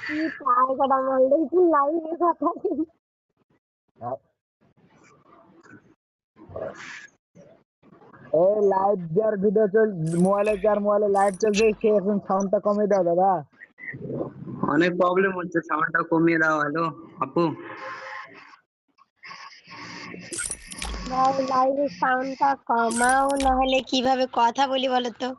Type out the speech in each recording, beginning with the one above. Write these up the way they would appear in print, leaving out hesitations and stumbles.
কি পায় কটা বললে কি লাইভে কথা এই লাইভ যার ভিডিও চল মোবাইলে যার মোবাইলে লাইভ চলছে সে এখন সাউন্ডটা কমিয়ে দাও দাদা। অনেক প্রবলেম হচ্ছে, সাউন্ডটা কমিয়ে দাও। হ্যালো আপু, ভাই লাইভের সাউন্ডটা কমাও, না হলে কিভাবে কথা বলি বলো তো।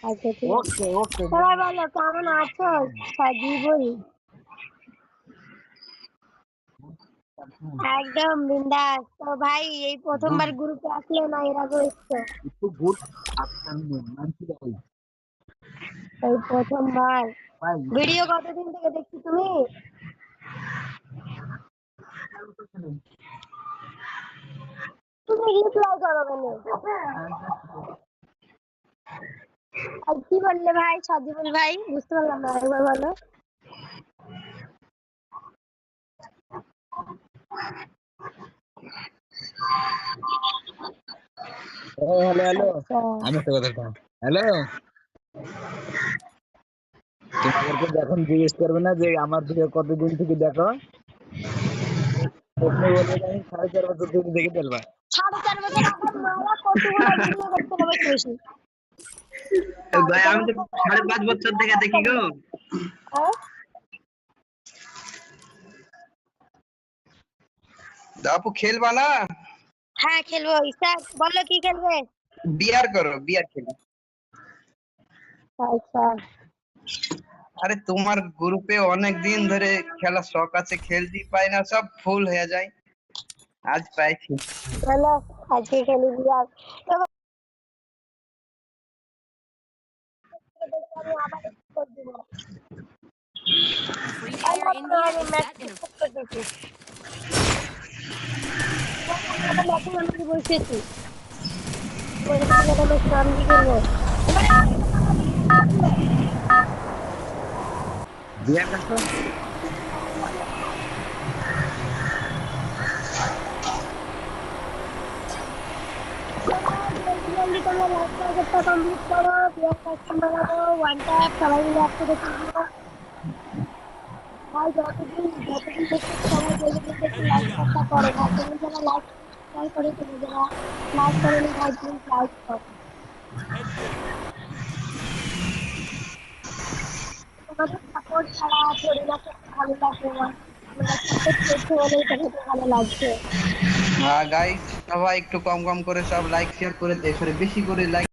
আচ্ছা ঠিক আছে, ওকে ওকে সবাই বলো কেমন আছো? সাজি বলি একদম বিন্দাস। তো ভাই এই প্রথমবার গ্রুপে আসলে না এর আগে এসছো? একটু গুড আফটারনুন মানছি ভাই। এই প্রথমবার। ভাই ভিডিও কতদিন থেকে দেখছি তুমি? তুমি রিপ্লাই করো কেন? আর কি বললে ভাই সাজিবুল ভাই? বুঝতে পারলাম না, একবার বলো। হ্যালো হ্যালো আচ্ছা আমি একটা কথা বলতাম। হ্যালো, তোমাদেরকে যখন জিজ্ঞেস করবে না যে আমার ভিডিও কতদিন থেকে দেখো, প্রথমে বলবে যে আমি 4.5 বছর ধরে দেখে ফেলবা। 4.5 বছর এখন মারা কতগুলো ভিডিও দেখতে হবে বেশি। ভাই আমি তো 5.5 বছর থেকে দেখি গো। আপু খেলবা না? হ্যাঁ খেলবো। স্যার বলো কি খেলবে? বিয়ার করো, বিয়ার খেলো। আচ্ছা আরে তোমার গ্রুপে অনেক দিন ধরে খেলার শখ আছে, খেলতেই পাই না, সব ফুল হয়ে যায়। আজ পাইছি। চলো আজকে খেলি বিয়ার। আমি আবার করে দিব। Free to air in here is that inter. আমি বসেছি সামনে গেলো। বিয়ে করছো? জলদি তোমরা লাইক টার্গেটটা কমপ্লিট করো, বিয়ার কাস্টমার লাগো, ওয়ান ট্যাপ সবাই মিলে একসাথে খেলবো। ভাই যতদিন দেখছি সবাই জলদি জলদি একটু লাইক টার্গেটটা করো। ভাই তুমি যারা লাইক করে, তুমি যারা লাইক করোনি ভাই প্লিজ লাইক করো। তোমাদের সাপোর্ট ছাড়া পরিবারটা ভালো লাগবে না। তোমরা সাপোর্ট করছো বলেই তো ভালো লাগছে। গাইস সবাই একটু কম কম করে সব লাইক শেয়ার করে বেশি করে লাইক